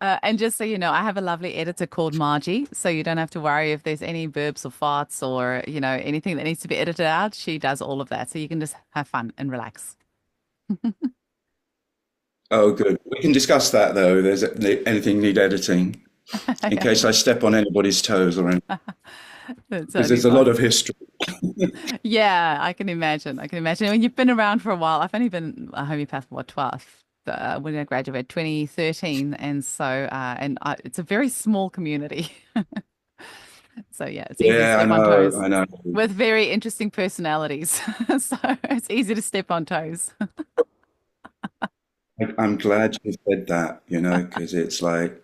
And just so you know, I have a lovely editor called Margie, so you don't have to worry if there's any burps or farts or, anything that needs to be edited out. She does all of that. So you can just have fun and relax. Oh, good. We can discuss that though. There's anything need editing in Yeah, case I step on anybody's toes or anything, that's because totally there's a lot fine. of history. Yeah, I can imagine. I can imagine. When you've been around for a while. I've only been a homeopath for what, 12, when I graduated 2013. And so, it's a very small community. So yeah, it's easy to Yeah, I step on know, toes I know. with very interesting personalities. So it's easy to step on toes. I'm glad you said that, because it's like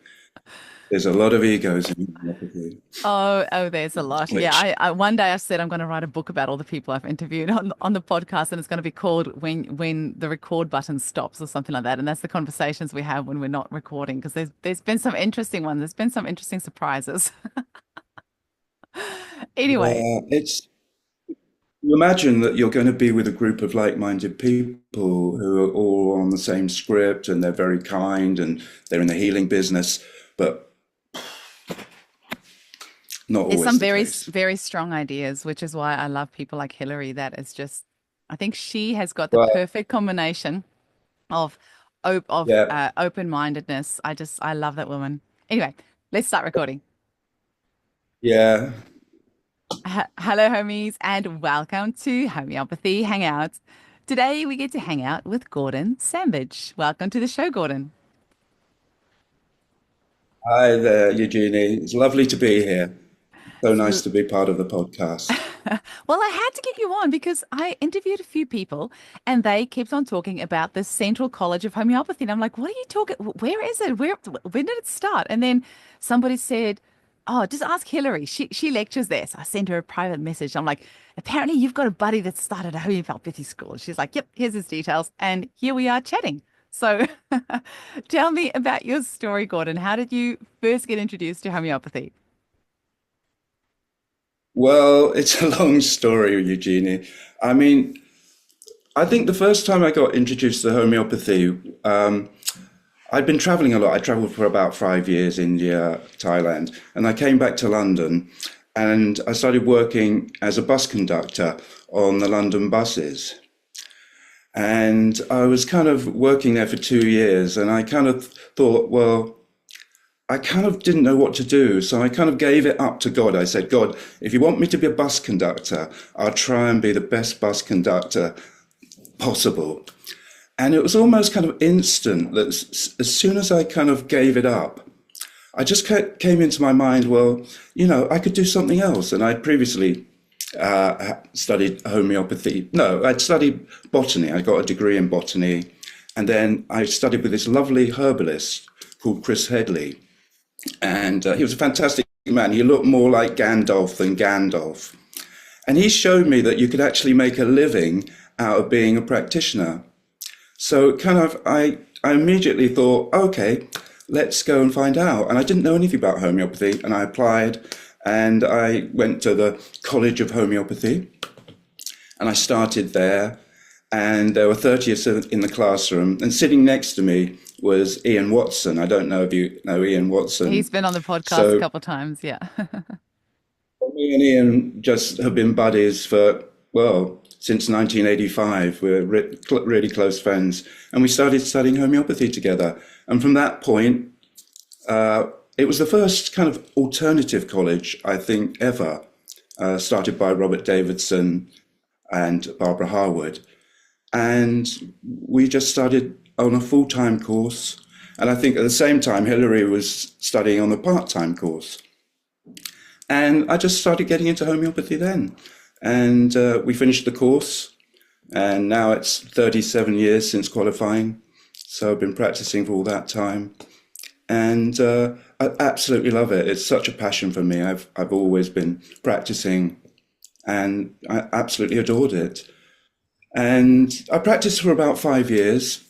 there's a lot of egos in homeopathy, Oh, there's a lot. Yeah, which, I one day I said I'm going to write a book about all the people I've interviewed on the podcast, and it's going to be called "When the Record Button Stops" or something like that. And that's the conversations we have when we're not recording, because there's been some interesting ones. There's been some interesting surprises. Anyway, yeah, you imagine that you're going to be with a group of like-minded people who are all on the same script and they're very kind and they're in the healing business, but not there's always some the case. very strong ideas, which is why I love people like Hillary. That is just, I think she has got the Well, perfect combination of yeah, open-mindedness. I love that woman. Anyway, let's start recording. yeah. Hello, homies, and welcome to Homeopathy Hangout. Today we get to hang out with Gordon Sambridge. Welcome to the show, Gordon. Hi there, Eugenie. It's lovely to be here. So nice So, to be part of the podcast. well, I had to get you on because I interviewed a few people and they kept on talking about the Central College of Homeopathy. And I'm like, what are you talking? Where is it? When did it start? And then somebody said, oh, just ask Hillary. She lectures there. So I sent her a private message. I'm like, apparently you've got a buddy that started a homeopathy school. She's like, yep, here's his details. And here we are chatting. So tell me about your story, Gordon. How did you first get introduced to homeopathy? Well, it's a long story, Eugenie. I mean, I think the first time I got introduced to homeopathy, I'd been traveling a lot. I traveled for about 5 years, India, Thailand, and I came back to London and I started working as a bus conductor on the London buses. And I was kind of working there for 2 years and I kind of thought, well, I kind of didn't know what to do. So I kind of gave it up to God. I said, God, if you want me to be a bus conductor, I'll try and be the best bus conductor possible. And it was almost kind of instant that as soon as I kind of gave it up, I just came into my mind, well, I could do something else. And I'd previously studied homeopathy. No, I'd studied botany. I got a degree in botany. And then I studied with this lovely herbalist called Chris Headley. And he was a fantastic man. He looked more like Gandalf than Gandalf. And he showed me that you could actually make a living out of being a practitioner. So I immediately thought, okay, let's go and find out. And I didn't know anything about homeopathy, and I applied, and I went to the College of Homeopathy, and I started there. And there were 30 of us in the classroom, and sitting next to me was Ian Watson. I don't know if you know Ian He's Watson. been on the podcast a So couple of times. Yeah. me and Ian just have been buddies for, well, since 1985. We're really close friends. And we started studying homeopathy together. And from that point, it was the first kind of alternative college, I think, ever, started by Robert Davidson and Barbara Harwood. And we just started on a full-time course. And I think at the same time, Hilary was studying on a part-time course. And I just started getting into homeopathy then. And we finished the course, and now it's 37 years since qualifying. So I've been practicing for all that time. And I absolutely love it. It's such a passion for me. I've always been practicing, and I absolutely adored it. And I practiced for about 5 years,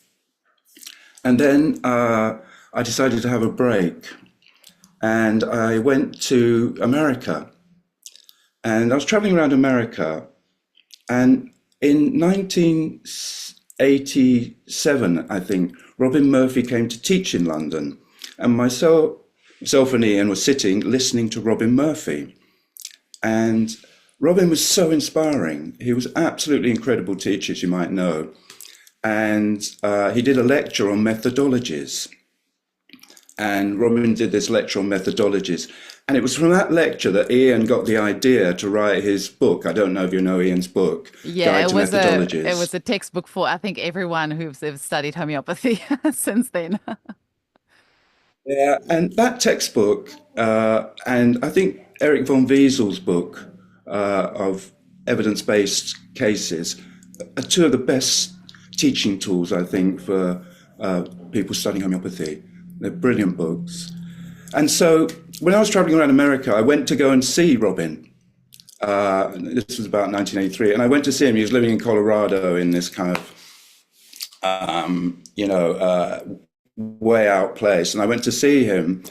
and then I decided to have a break, and I went to America. And I was traveling around America, and in 1987, I think, Robin Murphy came to teach in London, and myself and Ian were sitting listening to Robin Murphy. And Robin was so inspiring. He was absolutely incredible teacher, as you might know. And he did a lecture on methodologies. And Robin did this lecture on methodologies. And it was from that lecture that Ian got the idea to write his book. I don't know if you know Ian's book, Yeah, Guide to it Methodologies. was a textbook for I think everyone who's ever studied homeopathy since then. Yeah, and that textbook, and I think Eric von Wiesel's book of evidence-based cases are two of the best teaching tools, I think, for people studying homeopathy. They're brilliant books. And so when I was traveling around America, I went to go and see Robin. This was about 1983, and I went to see him. He was living in Colorado in this kind of, you know, way out place. And I went to see him,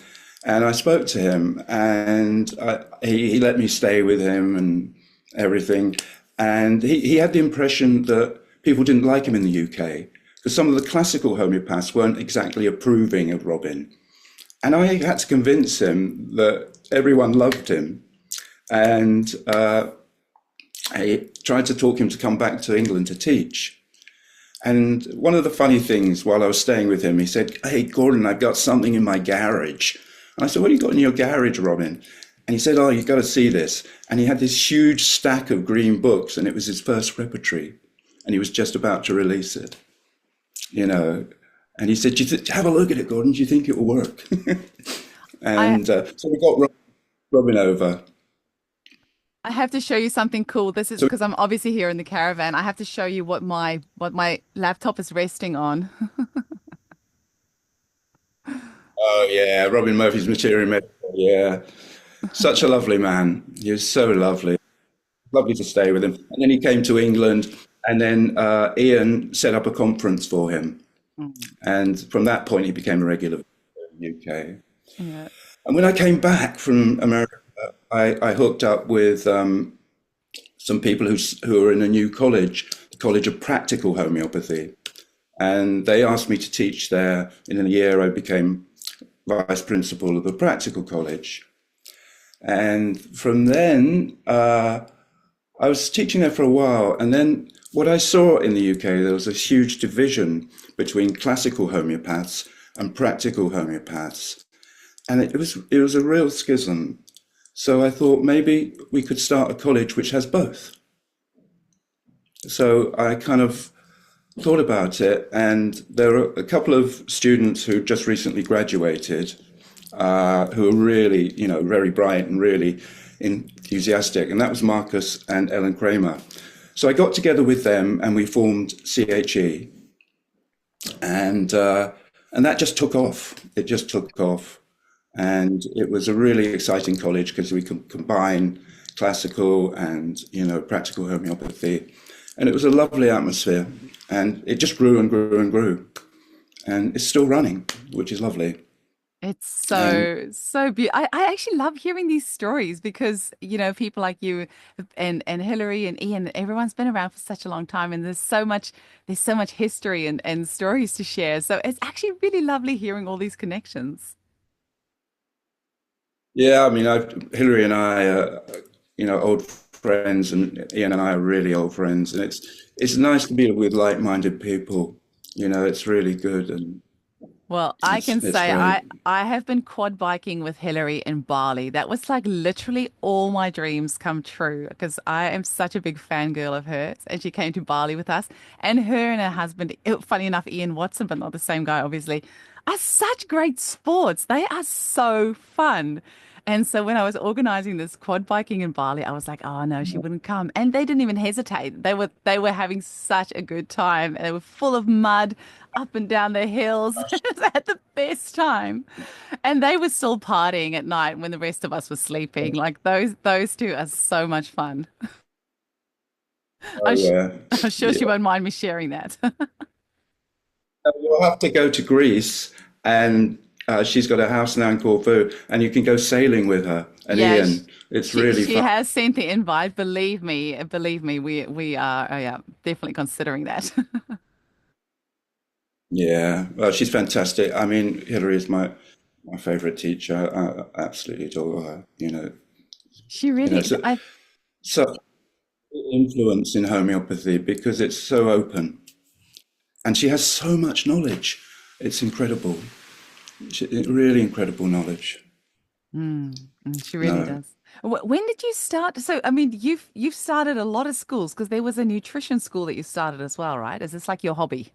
and I spoke to him, and he let me stay with him and everything. And he had the impression that people didn't like him in the UK because some of the classical homeopaths weren't exactly approving of Robin. And I had to convince him that everyone loved him. And I tried to talk him to come back to England to teach. And one of the funny things while I was staying with him, he said, "Hey, Gordon, I've got something in my garage." And I said, "What have you got in your garage, Robin?" And he said, "Oh, you've got to see this." And he had this huge stack of green books, and it was his first repertory. And he was just about to release it, you know. And he said, "Have a look at it, Gordon. Do you think it will work?" I And so we got Robin over. I have to show you something cool. This is So, because I'm obviously here in the caravan. I have to show you what my laptop is resting on. oh yeah, Robin Murphy's Material Medical. Yeah, such a lovely man. He was so lovely. Lovely to stay with him. And then he came to England, and then Ian set up a conference for him. Mm. And from that point, he became a regular in the UK. Yeah. And when I came back from America, I hooked up with some people who are in a new college, the College of Practical Homeopathy. And they asked me to teach there. In a year, I became vice principal of the Practical College. And from then, I was teaching there for a while, and then what I saw in the UK, there was a huge division between classical homeopaths and practical homeopaths, and it was a real schism. So I thought maybe we could start a college which has both. So I kind of thought about it, and there are a couple of students who just recently graduated, who are really, very bright and really enthusiastic, and that was Marcus and Ellen Kramer. So I got together with them, and we formed CHE, and that just took off. It just took off, and it was a really exciting college because we could combine classical and practical homeopathy, and it was a lovely atmosphere, and it just grew and grew and grew, and it's still running, which is lovely. It's And so beautiful. I actually love hearing these stories because, people like you and Hillary and Ian, everyone's been around for such a long time and there's so much history and stories to share. So it's actually really lovely hearing all these connections. yeah, I mean, Hillary and I are, old friends, and Ian and I are really old friends, and it's nice to be with like-minded people. It's really good, and Well, I can it's say great. I have been quad biking with Hillary in Bali. That was like literally all my dreams come true because I am such a big fangirl of hers. And she came to Bali with us. And her and her husband, funny enough, Ian Watson, but not the same guy, obviously, are such great sports. They are so fun. And so when I was organizing this quad biking in Bali, I was like, oh no, she wouldn't come. And they didn't even hesitate. They were having such a good time. They were full of mud up and down the hills. They had the best time. And they were still partying at night when the rest of us were sleeping. Like those two are so much fun. Oh I'm, sh yeah, I'm sure yeah. she won't mind me sharing that. You'll have to go to Greece, and she's got a house now in Corfu, and you can go sailing with her and Yeah, Ian. It's she really she fun. has sent the invite. Believe me, we are, oh yeah, definitely considering that. Yeah, well, she's fantastic. I mean, Hilary is my favorite teacher. I absolutely adore her. She You know, really, so I such influence in homeopathy because it's so open, and she has so much knowledge. It's incredible. Really incredible knowledge. she really No. does. When did you start? So, I mean, you've started a lot of schools because there was a nutrition school that you started as well, right? Is this like your hobby?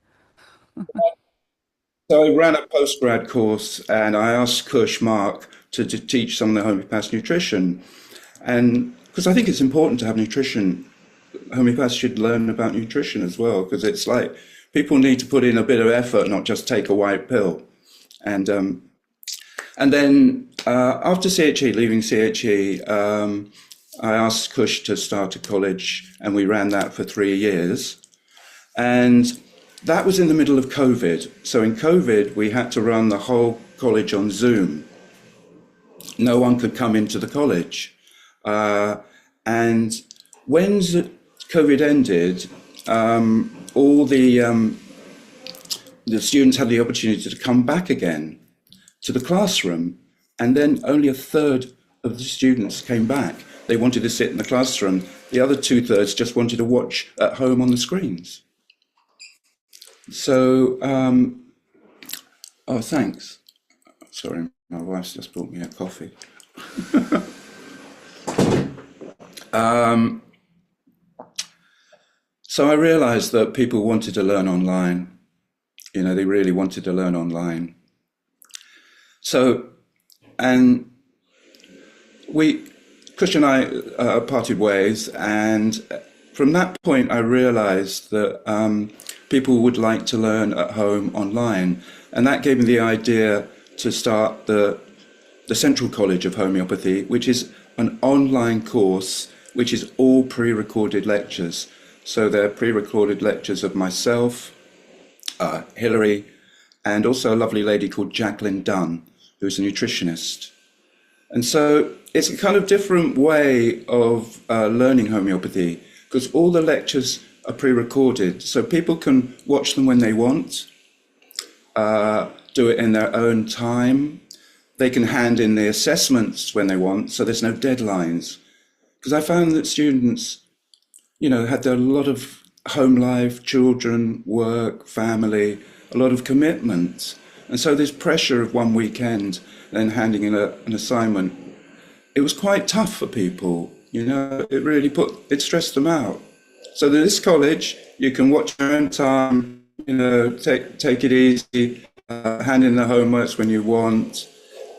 So I ran a postgrad course, and I asked Kush Mark to teach some of the homeopath nutrition, and because I think it's important to have nutrition, homeopaths should learn about nutrition as well, because it's like people need to put in a bit of effort, not just take a white pill. And then after CHE, leaving CHE, I asked Kush to start a college, and we ran that for 3 years. And that was in the middle of COVID. So in COVID, we had to run the whole college on Zoom. No one could come into the college. And when COVID ended, all the students had the opportunity to come back again to the classroom, and then only a third of the students came back. They wanted to sit in the classroom. The other two-thirds just wanted to watch at home on the screens. So, oh, thanks. Sorry, my wife's just brought me a coffee. So I realized that people wanted to learn online. They really wanted to learn online. So, and we, Kush and I parted ways, and from that point, I realized that people would like to learn at home online, and that gave me the idea to start the Central College of Homeopathy, which is an online course which is all pre-recorded lectures. So they're pre-recorded lectures of myself, Hilary, and also a lovely lady called Jacqueline Dunn, who's a nutritionist. And so it's a kind of different way of learning homeopathy because all the lectures are pre-recorded, so people can watch them when they want, do it in their own time. They can hand in the assessments when they want, so there's no deadlines. Because I found that students, had a lot of home life, children, work, family, a lot of commitments. And so this pressure of one weekend, then handing in an assignment, it was quite tough for people. It really it stressed them out. So this college, you can watch your own time, take it easy, hand in the homeworks when you want.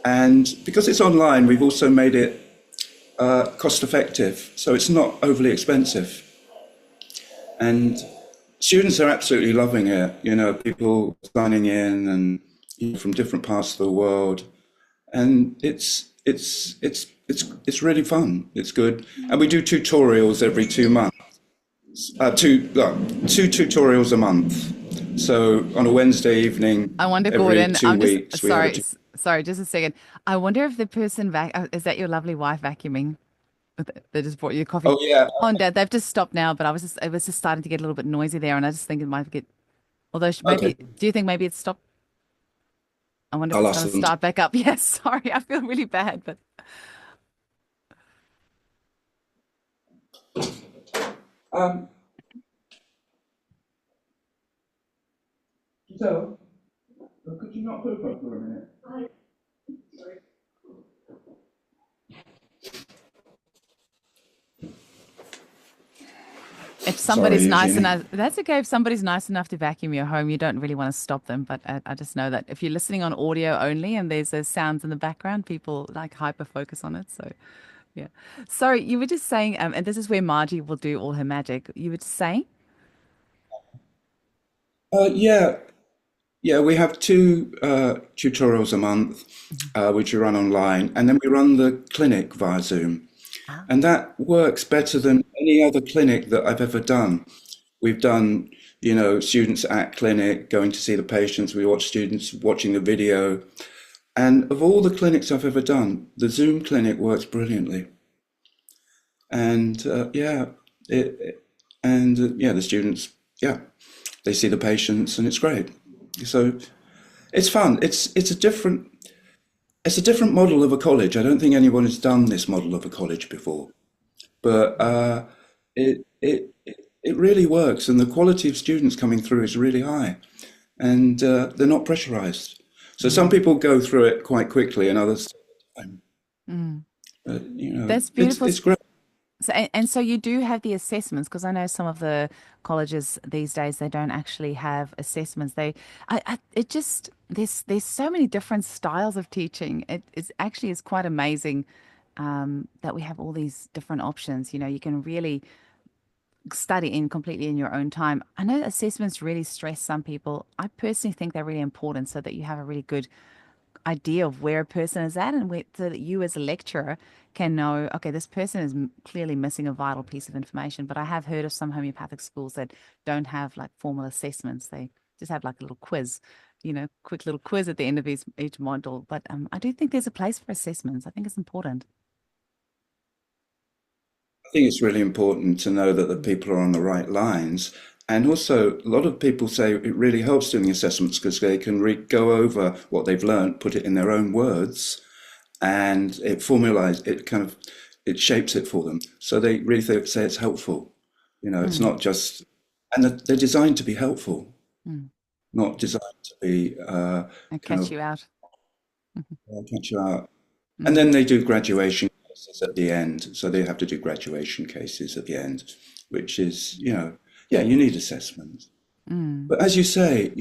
And because it's online, we've also made it cost effective, so it's not overly expensive. And students are absolutely loving it. People signing in and from different parts of the world, and it's really fun. It's good, and we do tutorials every 2 months. Two tutorials a month. So on a Wednesday evening, I wonder, every Gordon, two I'm just weeks, we have a. sorry, sorry, just a second. I wonder if the person is that your lovely wife vacuuming? They just brought you coffee. Oh yeah. Oh, and Dad, they've just stopped now, but it was just starting to get a little bit noisy there, and I just think it might get. Although Okay. maybe, do you think maybe it's stopped? I wonder if I'll it's ask going to them. start back up. Yes, sorry, I feel really bad, but Um, so, could you not hook up for a minute? if Sorry, somebody's nice Eugenie. enough, that's okay. If somebody's nice enough to vacuum your home, you don't really want to stop them. But I just know that if you're listening on audio only and there's those sounds in the background, people like hyper focus on it. So, yeah. Sorry, you were just saying, and this is where Margie will do all her magic. You were just saying, Yeah, yeah, we have two tutorials a month, Mhm. which we run online, and then we run the clinic via Zoom. Ah, And that works better than any other clinic that I've ever done. We've done, students at clinic, going to see the patients. We watch students watching the video. And of all the clinics I've ever done, the Zoom clinic works brilliantly. And yeah, the students, yeah, they see the patients and it's great. So it's fun. It's a different model of a college. I don't think anyone has done this model of a college before, but it really works, and the quality of students coming through is really high, and they're not pressurized. So some Mm, people go through it quite quickly, and others take time. mm. But That's beautiful. it's great. So, and so you do have the assessments because I know some of the colleges these days they don't actually have assessments. It just there's so many different styles of teaching. It's actually is quite amazing that we have all these different options. You know, you can really study in completely in your own time. I know assessments really stress some people. I personally think they're really important so that you have a really good idea of where a person is at and where, so that you as a lecturer can know, okay, this person is clearly missing a vital piece of information. But I have heard of some homeopathic schools that don't have like formal assessments. They just have like a little quiz, quick little quiz at the end of each module. But I do think there's a place for assessments. I think it's important. I think it's really important to know that the people are on the right lines. And also, a lot of people say it really helps doing the assessments because they can go over what they've learned, put it in their own words, and it shapes it for them. So they really say it's helpful. It's Mm, not just, and they're designed to be helpful, mm. not designed to be And kind catch of you out. catch you out. And Mm, then they do graduation cases at the end. So they have to do graduation cases at the end, which is, yeah, you need assessment. mm, But as you say,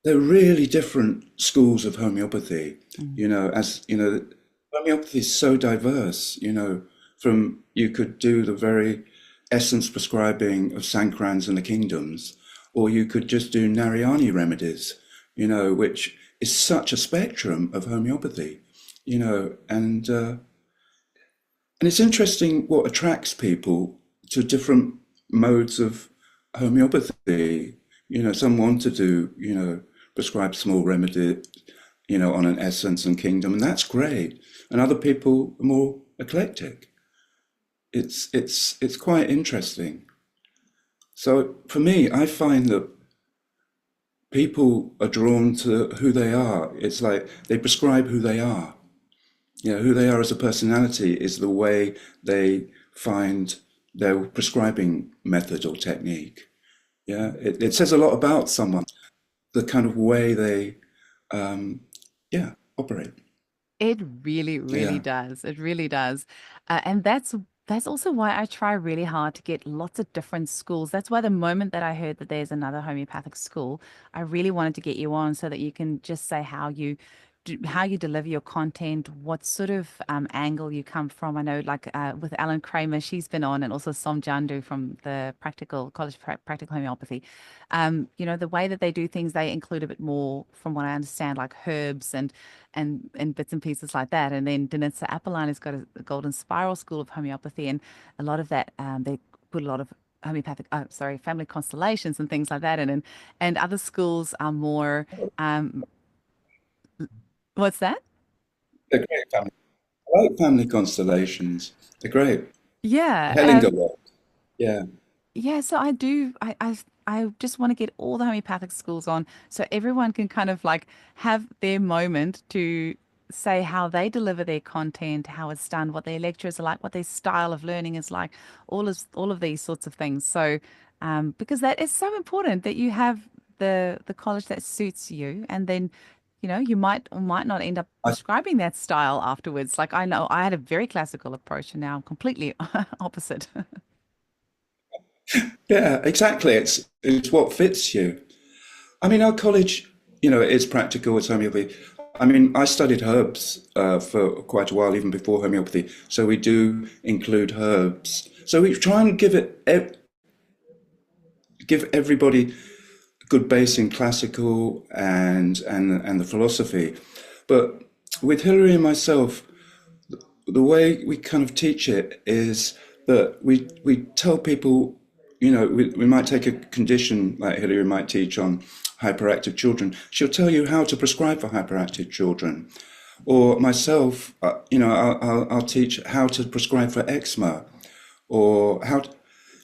they're really different schools of homeopathy. mm, Homeopathy is so diverse, from you could do the very essence prescribing of Sankrans and the kingdoms, or you could just do Narayani remedies, which is such a spectrum of homeopathy, and it's interesting what attracts people to different modes of homeopathy. Some want to do, prescribe small remedy, on an essence and kingdom, and that's great. And other people are more eclectic. It's quite interesting. So for me, I find that people are drawn to who they are. It's like they prescribe who they are. Who they are as a personality is the way they find their prescribing method or technique. Yeah, it says a lot about someone, the kind of way they, yeah, operate. It really, really Yeah. does. It really does. And that's also why I try really hard to get lots of different schools. That's why the moment that I heard that there's another homeopathic school, I really wanted to get you on so that you can just say how you deliver your content, what sort of angle you come from. I know, like with Alan Kramer, she's been on, and also Som Jandu from the Practical College of Practical Homeopathy. The way that they do things, they include a bit more, from what I understand, like herbs and bits and pieces like that. And then Denitsa Appeline has got a Golden Spiral School of Homeopathy, and a lot of that they put a lot of family constellations and things like that in, and other schools are more. Um, what's that? They're great family. I like family constellations. They're great. Yeah. Hellinger work. Yeah. Yeah, so I do. I just want to get all the homeopathic schools on so everyone can kind of like have their moment to say how they deliver their content, how it's done, what their lecturers are like, what their style of learning is like, all of these sorts of things. So, because that is so important that you have the college that suits you, and then, you might or might not end up I, prescribing that style afterwards. Like I know I had a very classical approach, and now I'm completely opposite. yeah, exactly. It's what fits you. I mean, our college, it is practical, it's homeopathy. I mean, I studied herbs for quite a while, even before homeopathy. So we do include herbs. So we try and give everybody a good base in classical and the philosophy. But with Hilary and myself, the way we kind of teach it is that we tell people, we might take a condition like Hilary might teach on hyperactive children. She'll tell you how to prescribe for hyperactive children. Or myself, I'll teach how to prescribe for eczema or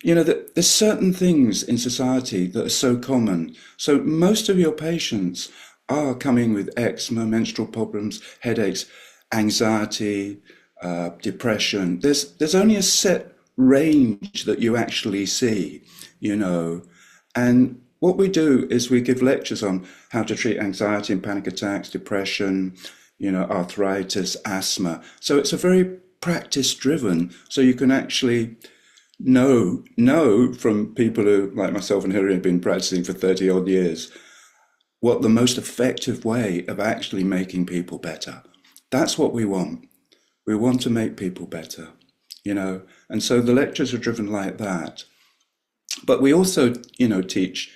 that there's certain things in society that are so common. So most of your patients are coming with eczema, menstrual problems, headaches, anxiety, depression. There's only a set range that you actually see, you know. And what we do is we give lectures on how to treat anxiety and panic attacks, depression, arthritis, asthma. So it's a very practice driven. So you can actually know from people who, like myself and Hilary, have been practicing for 30 odd years, what the most effective way of actually making people better. That's what we want. We want to make people better, you know. And so the lectures are driven like that. But we also, teach,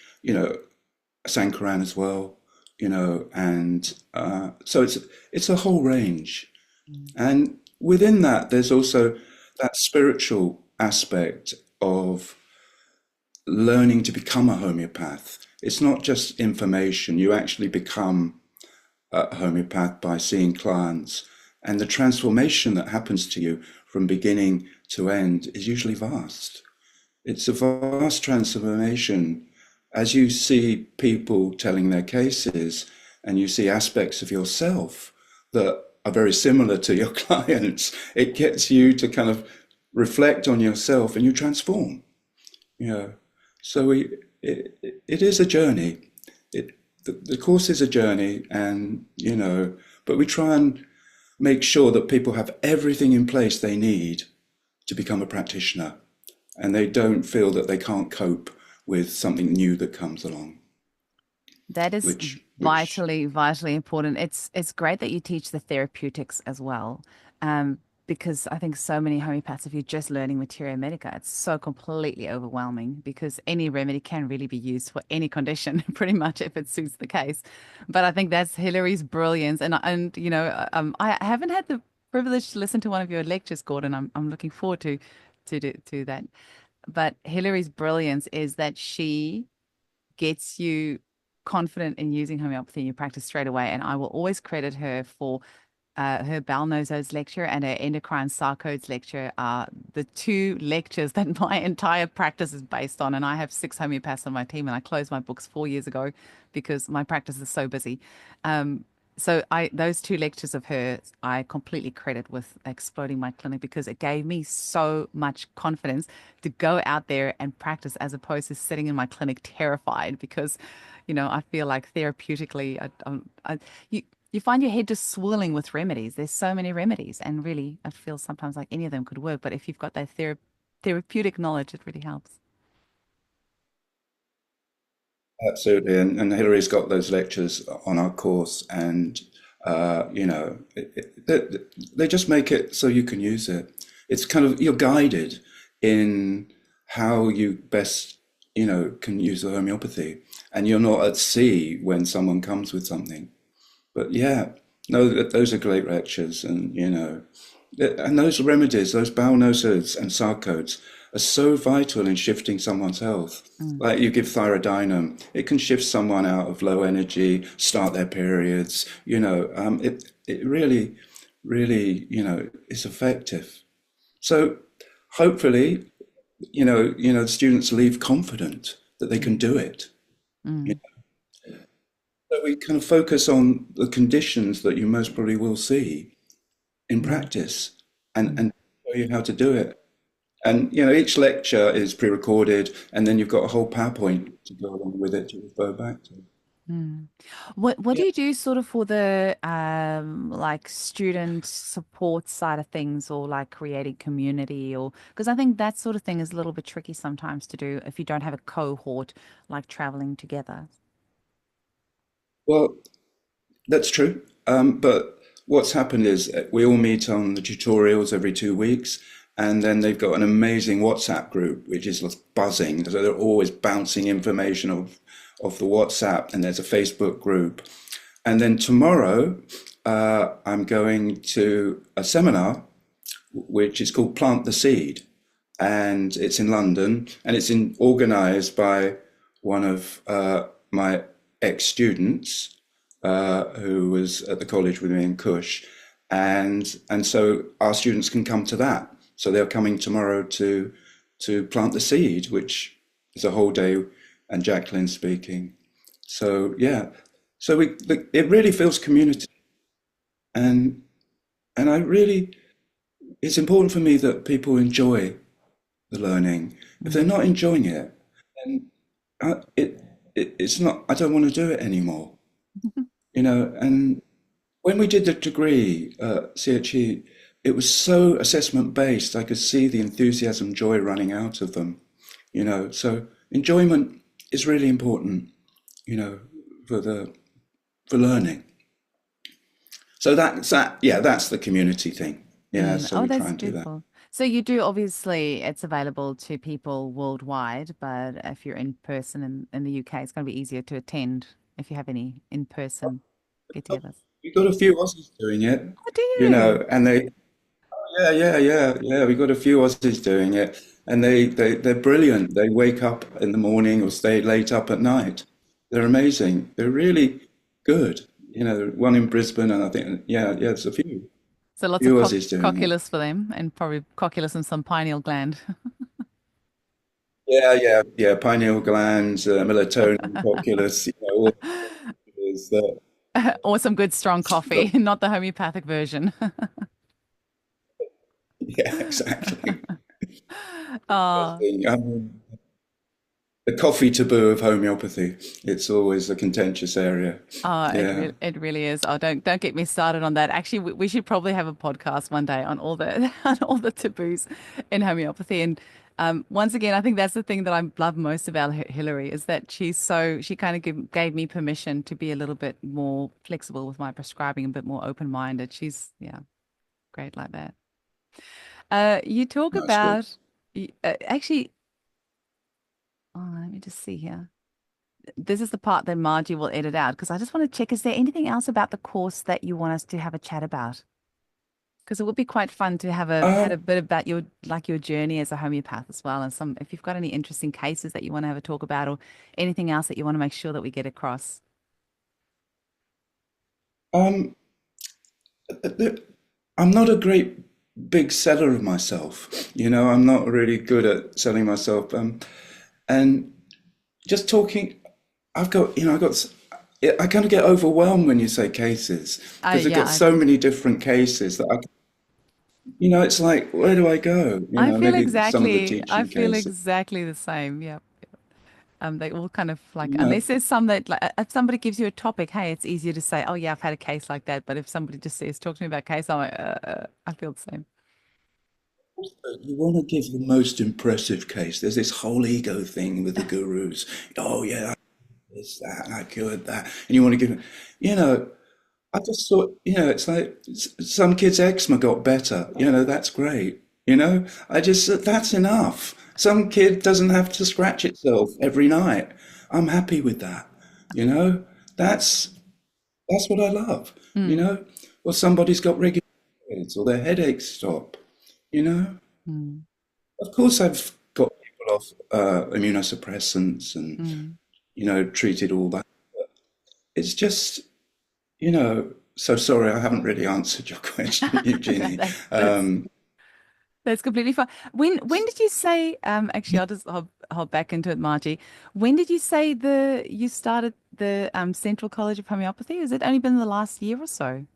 Sankaran as well, and so it's a whole range. And within that, there's also that spiritual aspect of learning to become a homeopath. It's not just information. You actually become a homeopath by seeing clients. And the transformation that happens to you from beginning to end is usually vast. It's a vast transformation as you see people telling their cases and you see aspects of yourself that are very similar to your clients. It gets you to kind of reflect on yourself and you transform. You know, so it is a journey. The course is a journey, and but we try and make sure that people have everything in place they need to become a practitioner, and they don't feel that they can't cope with something new that comes along. That is Which vitally, vitally important. It's great that you teach the therapeutics as well, because I think so many homeopaths, if you're just learning materia medica, it's so completely overwhelming because any remedy can really be used for any condition, pretty much if it suits the case. But I think that's Hillary's brilliance, and I haven't had the privilege to listen to one of your lectures, Gordon. I'm looking forward to that. But Hillary's brilliance is that she gets you confident in using homeopathy in your practice straight away. And I will always credit her for her bowel nosose lecture and her endocrine sarcodes lecture are the two lectures that my entire practice is based on. And I have 6 homeopaths on my team, and I closed my books 4 years ago because my practice is so busy. So I those two lectures of hers I completely credit with exploding my clinic because it gave me so much confidence to go out there and practice as opposed to sitting in my clinic terrified because, I feel like therapeutically, you find your head just swirling with remedies. There's so many remedies, and really, I feel sometimes like any of them could work. But if you've got that therapeutic knowledge, it really helps. absolutely, and Hillary's got those lectures on our course, and they just make it so you can use it. It's kind of you're guided in how you best, can use the homeopathy, and you're not at sea when someone comes with something. But yeah, no, those are great lectures, and and those remedies, those bowel nosodes and sarcodes, are so vital in shifting someone's health. Mm. Like you give thyroidinum, it can shift someone out of low energy, start their periods. It really, really, is effective. So hopefully, the students leave confident that they can do it. Mm. So we kind of focus on the conditions that you most probably will see in Mm. practice Mm. and show you how to do it. And each lecture is pre-recorded, and then you've got a whole PowerPoint to go along with it to refer back to. Mm. What do Yeah. you do sort of for the like student support side of things or like creating community or because I think that sort of thing is a little bit tricky sometimes to do if you don't have a cohort like traveling together. Well, that's true. But what's happened is we all meet on the tutorials every 2 weeks, and then they've got an amazing WhatsApp group which is just buzzing. So they're always bouncing information of the WhatsApp, and there's a Facebook group. And then tomorrow, I'm going to a seminar which is called Plant the Seed, and it's in London, and it's organised by one of my ex-students who was at the college with me in Cush, and so our students can come to that. So they're coming tomorrow to plant the seed, which is a whole day, and Jacqueline speaking. So yeah, so it really feels community, and I really, it's important for me that people enjoy the learning. If they're Mm. not enjoying it, then it's not. I don't want to do it anymore. And when we did the degree at CHE, it was so assessment based. I could see the enthusiasm, joy running out of them. So enjoyment is really important. You know, for the for learning. So that's that. Yeah, that's the community thing. Yeah, Mm. so Oh, we try that's and do that. beautiful. So you do obviously it's available to people worldwide, but if you're in person in the UK, it's going to be easier to attend if you have any in-person get-togethers. We got a few Aussies doing it, Oh, do you? and yeah. We got a few Aussies doing it, and they're brilliant. They wake up in the morning or stay late up at night. They're amazing. They're really good. One in Brisbane, and I think there's a So lots few of Aussies doing it. cocculus for them, and probably cocculus and some pineal gland, Yeah. Pineal glands, melatonin, populus, all is that. or some good strong Got, coffee, not the homeopathic version. yeah, exactly. Oh, The coffee taboo of homeopathy. It's always a contentious area. oh, Yeah, it really is. Oh, don't get me started on that. Actually, we should probably have a podcast one day on all the on all the taboos in homeopathy. And once again, I think that's the thing that I love most about Hillary is that she kind of gave me permission to be a little bit more flexible with my prescribing, a bit more open-minded. She's yeah, great like that. You talk that's good. about actually. Oh, let me just see here. This is the part that Margie will edit out because I just want to check, is there anything else about the course that you want us to have a chat about? Because it would be quite fun to have had Um, a bit about your journey as a homeopath as well, and some if you've got any interesting cases that you want to have a talk about or anything else that you want to make sure that we get across. um, I'm not a great big seller of myself. I'm not really good at selling myself. And just talking, I've got, I kind of get overwhelmed when you say cases because I've Yeah, got so many different cases that it's like, where do I go? Maybe some of the I teaching feel cases. exactly the same. Yeah. They all kind of like, You know, unless there's some that, like, if somebody gives you a topic, hey, it's easier to say, oh, yeah, I've had a case like that. But if somebody just says, talk to me about a case, I'm like, I feel the same. you want to give the most impressive case. There's this whole ego thing with the gurus. Oh yeah, it's that, and I cured that, and you want to give it. You know, I just thought, it's like some kid's eczema got better. That's great. That's enough. Some kid doesn't have to scratch itself every night. I'm happy with that. You know, that's that's what I love. You Mm, know, or somebody's got regular periods, or their headaches stop. You know, mm, of course I've got people off immunosuppressants and mm. treated all that. It's just so sorry, I haven't really answered your question, Eugenie. That's Um, that's completely fine. When did you say, actually I'll just hop back into it, Margie. When did you say you started the Central College of Homeopathy? Has it only been the last year or so?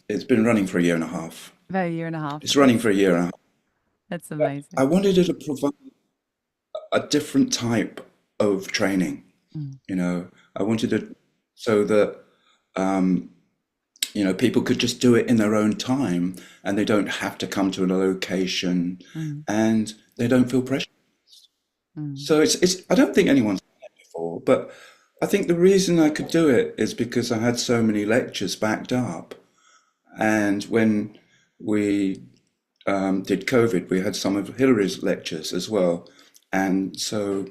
it's been running for a year and a half. About a year and a half. It's running for a year and a half. That's I amazing. wanted it to provide a different type of training. Mm, I wanted it so that people could just do it in their own time and they don't have to come to a location mm, and they don't feel pressure. mm, So I don't think anyone's done it before, but I think the reason I could do it is because I had so many lectures backed up. And when we did COVID, we had some of Hillary's lectures as well. And so,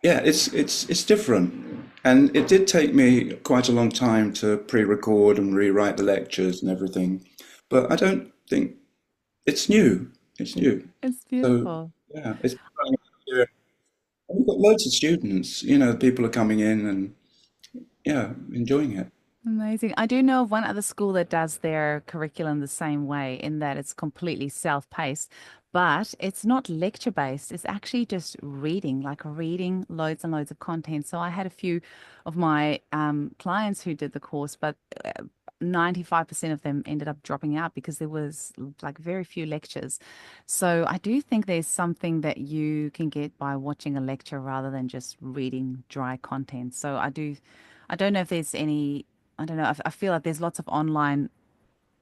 yeah, it's different. And it did take me quite a long time to pre-record and rewrite the lectures and everything. But I don't think it's new. It's new. it's So beautiful. yeah, it's we've got loads of students. People are coming in and yeah, enjoying it. Amazing. I do know of one other school that does their curriculum the same way in that it's completely self-paced, but it's not lecture-based. It's actually just reading, like reading loads and loads of content. So I had a few of my clients who did the course, but 95% of them ended up dropping out because there was like very few lectures. So I do think there's something that you can get by watching a lecture rather than just reading dry content. So I don't know if there's any. I don't know. I feel like there's lots of online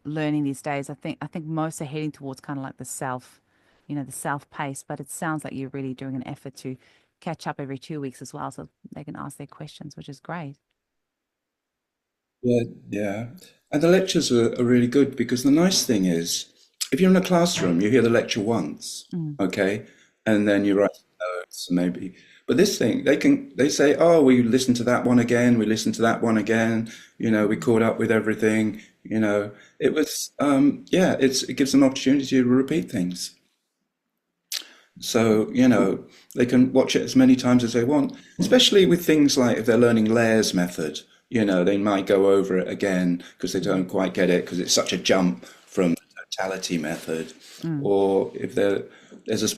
learning these days. I think most are heading towards kind of like the self, the self pace. But it sounds like you're really doing an effort to catch up every 2 weeks as well, so they can ask their questions, which is great. Yeah, yeah. And the lectures are really good because the nice thing is, if you're in a classroom, you hear the lecture once, Mm. okay, and then you write notes maybe. But this thing, they say, oh, we listened to that one again, we listened to that one again, we caught up with everything, It was, yeah, it gives them opportunity to repeat things. So, they can watch it as many times as they want, especially with things like if they're learning Layer's method, they might go over it again because they don't quite get it because it's such a jump from the totality method. Mm. Or if there's a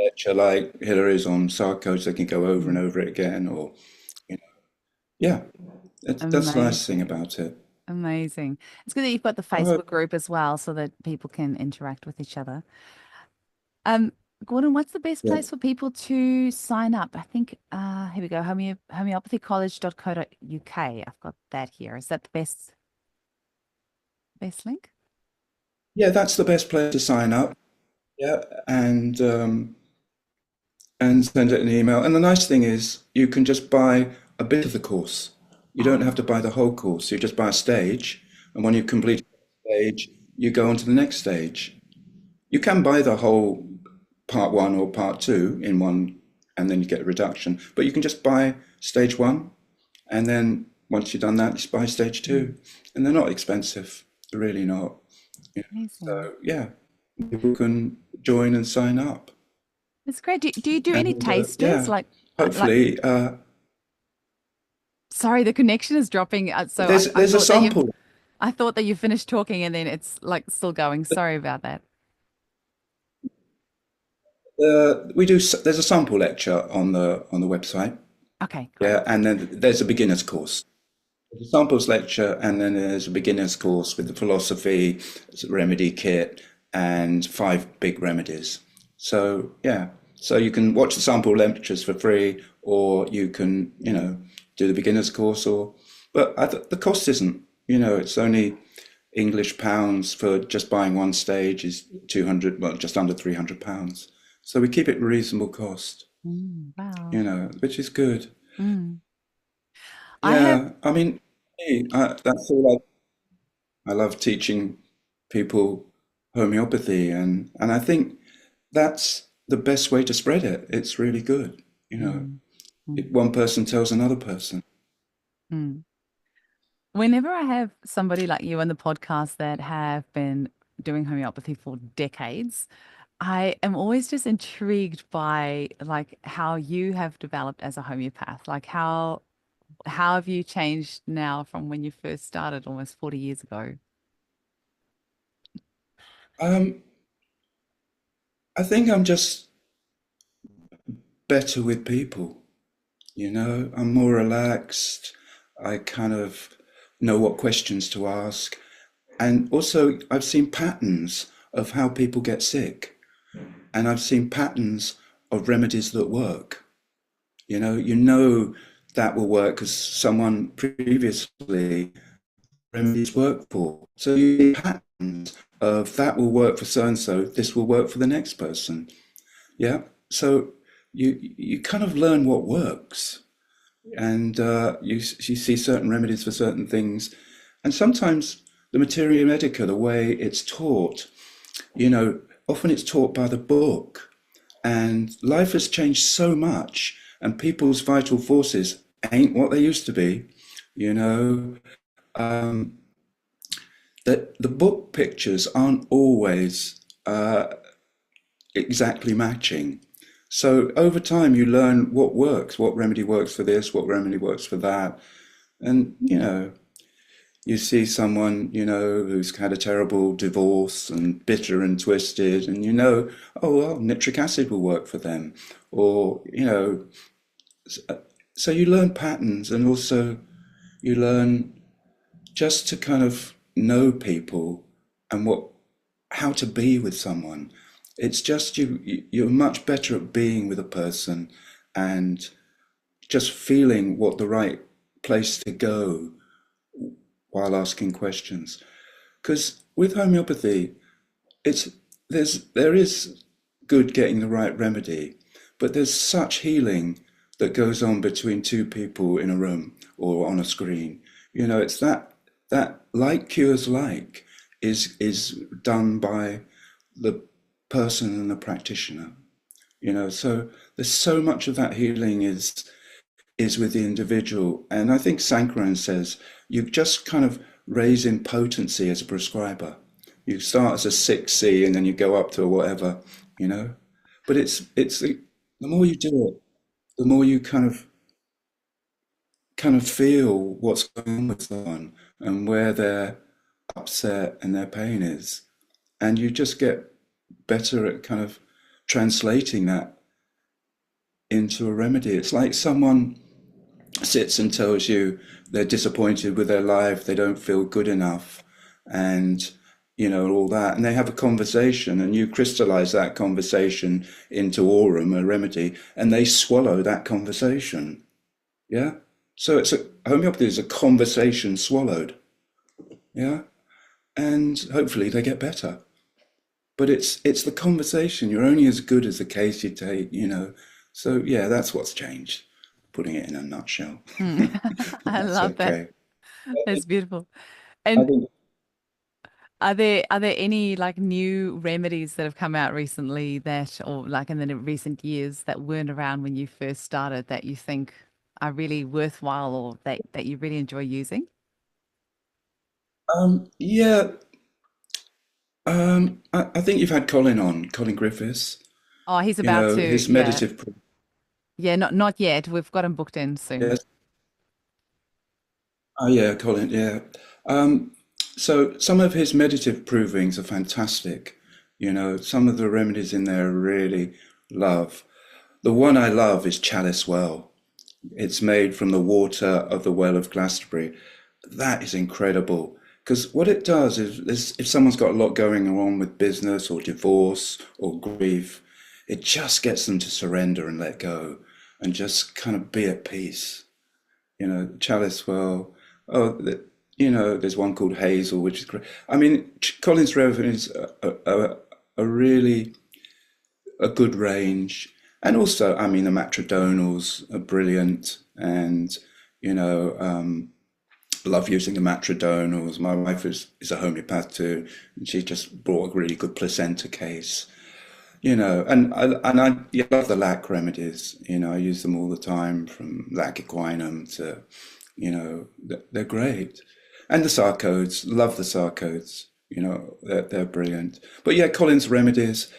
lecture like Hillary's on Sarcodes, they can go over and Mm. over it again. Or, you know, yeah, that's the nice thing Amazing. about it. Amazing. It's good that you've got the I hope, Facebook group as well so that people can interact with each other. Um, Gordon, what's the best yeah. place for people to sign up? I think here we go, homeopathycollege.co.uk. I've got that here. Is that the best link? Yeah, that's the best place to sign up. Yeah, and send it an email. And the nice thing is, you can just buy a bit of the course. You don't have to Oh, buy the whole course. You just buy a stage, and when you complete a stage, you go on to the next stage. You can buy the whole part one or part two in one, and then you get a reduction. But you can just buy stage one, and then once you've done that, you just buy stage mm, two, and they're not expensive. They're really not. amazing. So yeah, people can join and sign up. It's great. Do you do any And tasters? yeah, Like, hopefully, sorry, the connection is dropping. So there's a sample. I thought that you finished talking and then it's like still going. Sorry about that. There's a sample lecture on the website. Okay, great. Yeah, and then there's a beginner's course. There's a samples lecture, and then there's a beginner's course with the philosophy, remedy kit, and 5 big remedies. So yeah, so you can watch the sample lectures for free, or you can, do the beginner's course, but the cost isn't, it's only English pounds for just buying one stage is 200, well, just under £300. So we keep it reasonable cost, Wow. which is good. Mm. I have. Yeah, I mean, hey, that's all I love teaching people homeopathy, and I think that's the best way to spread it. It's really good, Mm, If mm, one person tells another person. mm. Whenever I have somebody like you on the podcast that have been doing homeopathy for decades, I am always just intrigued by like how you have developed as a homeopath. Like how have you changed now from when you first started almost 40 years ago? Um, I think I'm just better with people, I'm more relaxed. I kind of know what questions to ask. And also, I've seen patterns of how people get sick, and I've seen patterns of remedies that work. You know that will work because someone previously remedies work for. So you see patterns of that will work for so and so, this will work for the next person. Yeah. So you kind of learn what works, and you see certain remedies for certain things, and sometimes the materia medica, the way it's taught, you know, often it's taught by the book, and life has changed so much, and people's vital forces ain't what they used to be, you know, that the book pictures aren't always exactly matching. So over time, you learn what works, what remedy works for this, what remedy works for that, and you see someone, who's had a terrible divorce and bitter and twisted, and oh, well, nitric acid will work for them. Or, so you learn patterns, and also you learn just to kind of know people and how to be with someone. It's just you're much better at being with a person and just feeling what the right place to go while asking questions. Because with homeopathy, it's there is good getting the right remedy, but there's such healing that goes on between two people in a room or on a screen. It's that like cures like is done by the person and the practitioner. So there's so much of that healing is with the individual. And I think Sankaran says you just kind of raise in potency as a prescriber. You start as a 6C and then you go up to a whatever, you know. But it's the more you do it, the more you kind of feel what's going on with someone and where their upset and their pain is. And you just get better at kind of translating that into a remedy. It's like someone sits and tells you they're disappointed with their life, they don't feel good enough, and all that. And they have a conversation, and you crystallize that conversation into aurum, a remedy, and they swallow that conversation. Yeah. So homeopathy is a conversation swallowed. Yeah. And hopefully they get better. But it's the conversation. You're only as good as the case you take. So yeah, that's what's changed. Putting it in a nutshell. I That's love that. okay. That's beautiful. I And think are there any like new remedies that have come out recently that, or like in the recent years, that weren't around when you first started, that you think are really worthwhile, or that you really enjoy using? yeah, I think you've had Colin Griffiths. Oh, he's about to, His yeah. meditative Yeah, not yet. We've got him booked in soon. yes. Oh yeah, Colin, yeah. Um, so some of his meditative provings are fantastic. Some of the remedies in there I really love. The one I love is Chalice Well. It's made from the water of the well of Glastonbury. That is incredible because what it does is if someone's got a lot going on with business or divorce or grief, it just gets them to surrender and let go and just kind of be at peace. Chalice Well. Oh, there's one called Hazel, which is great. I mean, Collins Revan is a really a good range. And also, I mean, the matrodonals are brilliant, and love using the matrodonals. My wife is a homeopath too, and she just brought a really good placenta case. And I yeah, love the lac remedies. I use them all the time, from lac equinum to, they're great. And the sarcodes, love the sarcodes. They're brilliant. But yeah, Collins remedies.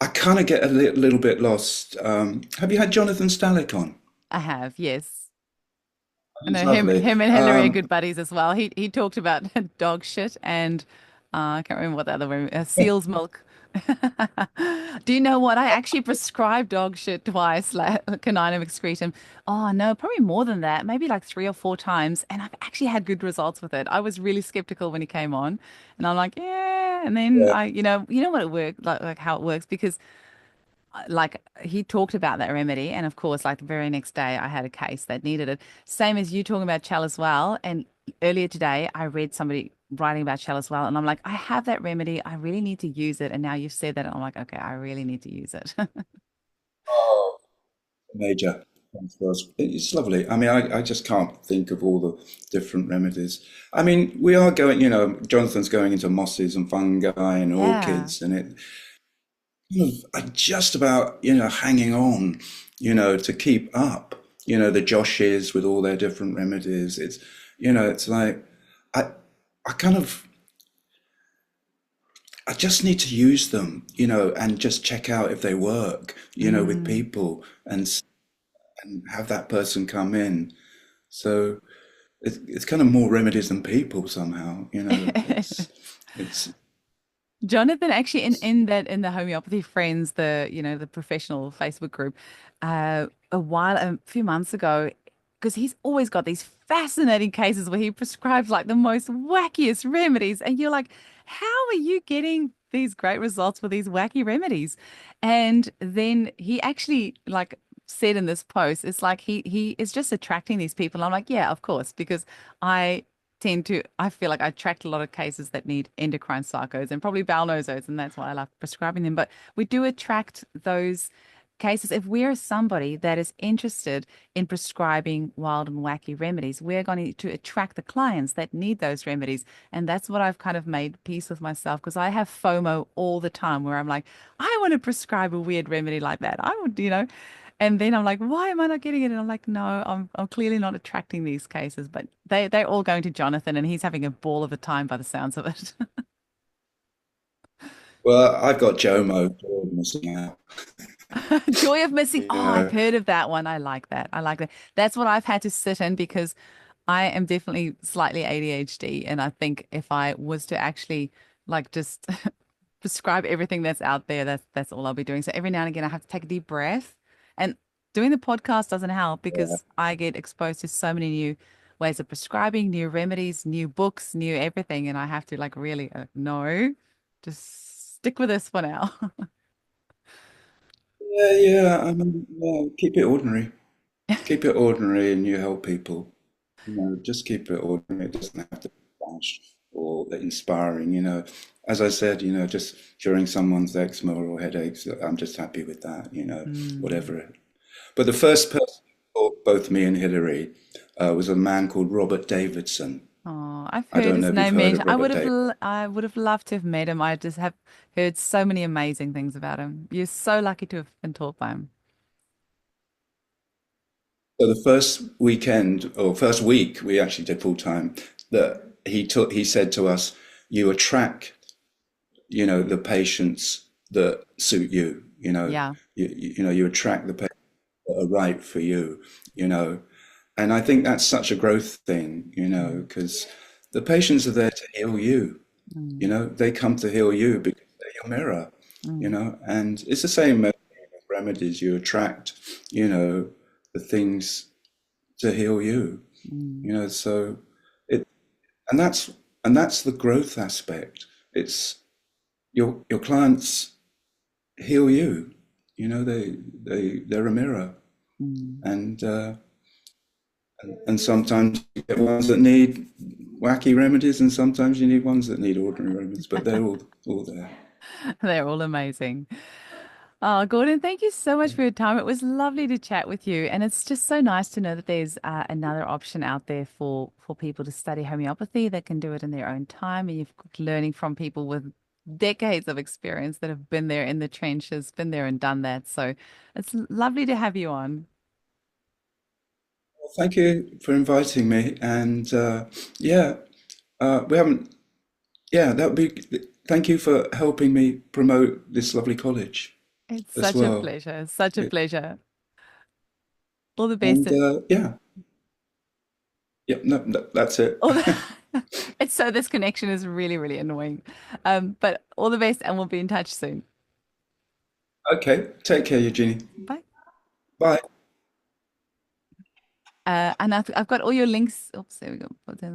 I kind of get a little bit lost. Have you had Jonathan Stalick on? I have, yes. I He's know him lovely. him and Hillary are good buddies as well. He talked about dog shit and I can't remember what the other one, seal's milk. Do you know what? I actually prescribed dog shit twice, like caninum excretum. Oh no, probably more than that, maybe like 3 or 4 times, and I've actually had good results with it. I was really skeptical when he came on, and I'm like, yeah, and then Yeah. you know what it worked like how it works because like he talked about that remedy, and of course like the very next day I had a case that needed it, same as you talking about Chalice Well. And earlier today I read somebody writing about Chalice Well, and I'm like, I have that remedy, I really need to use it, and now you've said that, and I'm like, okay, I really need to use it. Oh, major. It's lovely. I mean, I just can't think of all the different remedies. I mean, we are going, Jonathan's going into mosses and fungi and Yeah. orchids, and I'm just about, hanging on, to keep up. The Joshes with all their different remedies. It's like I, I kind of, I just need to use them, and just check out if they work, with people and have that person come in. So it's kind of more remedies than people somehow, you know. It's Jonathan actually in the homeopathy friends, the the professional Facebook group, a few months ago, because he's always got these fascinating cases where he prescribes like the most wackiest remedies, and you're like, how are you getting these great results with these wacky remedies? And then he actually like said in this post, it's like he is just attracting these people. I'm like, yeah, of course, because I I feel like I attract a lot of cases that need endocrine sarcos and probably bowel nosos, and that's why I love prescribing them. But we do attract those cases. If we're somebody that is interested in prescribing wild and wacky remedies, we're going to attract the clients that need those remedies. And that's what I've kind of made peace with myself because I have FOMO all the time where I'm like, I want to prescribe a weird remedy like that. I would, and then I'm like, why am I not getting it? And I'm like, no, I'm clearly not attracting these cases, but they're all going to Jonathan and he's having a ball of a time by the sounds of it. well, I've got JOMO, fear of missing out. Joy of missing. You Oh, I've know, heard of that one. I like that. I like that. That's what I've had to sit in because I am definitely slightly ADHD. And I think if I was to actually like just prescribe everything that's out there, that's all I'll be doing. So every now and again, I have to take a deep breath. And doing the podcast doesn't help yeah. because I get exposed to so many new ways of prescribing, new remedies, new books, new everything. And I have to like really, no, just stick with this for now. Yeah, yeah. I mean, yeah, keep it ordinary. Keep it ordinary, and you help people. You know, just keep it ordinary. It doesn't have to be flash or inspiring. You know, as I said, you know, just curing someone's eczema or headaches. I'm just happy with that. You know, Mm. whatever. But the first person who taught both me and Hilary was a man called Robert Davidson. Oh, I've I heard don't know his if you've name heard mentioned. of Robert Davidson. I would have loved to have met him. I just have heard so many amazing things about him. You're so lucky to have been taught by him. So the first weekend or first week we actually did full time, that he said to us, you attract, you know, the patients that suit you, you know, Yeah. you know, you attract the patients that are right for you, you know. And I think that's such a growth thing, you know, Mm, because the patients are there to heal you, you mm, know, they come to heal you because they're your mirror, you mm, know, and it's the same with remedies. You attract, you know, the things to heal you, mm, you know, so it, and that's the growth aspect. It's your clients heal you, you know, they're a mirror, mm. and and sometimes you get ones that need wacky remedies, and sometimes you need ones that need ordinary remedies, but they're all there. They're all amazing. Oh, Gordon, thank you so much for your time. It was lovely to chat with you, and it's just so nice to know that there's another option out there for people to study homeopathy that can do it in their own time, and you've got learning from people with decades of experience that have been there in the trenches, been there and done that. So it's lovely to have you on. Well, thank you for inviting me, and yeah, we haven't. Yeah, that would be. Thank you for helping me promote this lovely college It's as such a well. pleasure. Such a It, pleasure. All the best. and yeah, yeah, no, no, that's it. All the it's so this connection is really, really annoying. But all the best, and we'll be in touch soon. Okay, take care, Eugenie. Bye. Bye. And I've got all your links. Oops, there we go. Put in the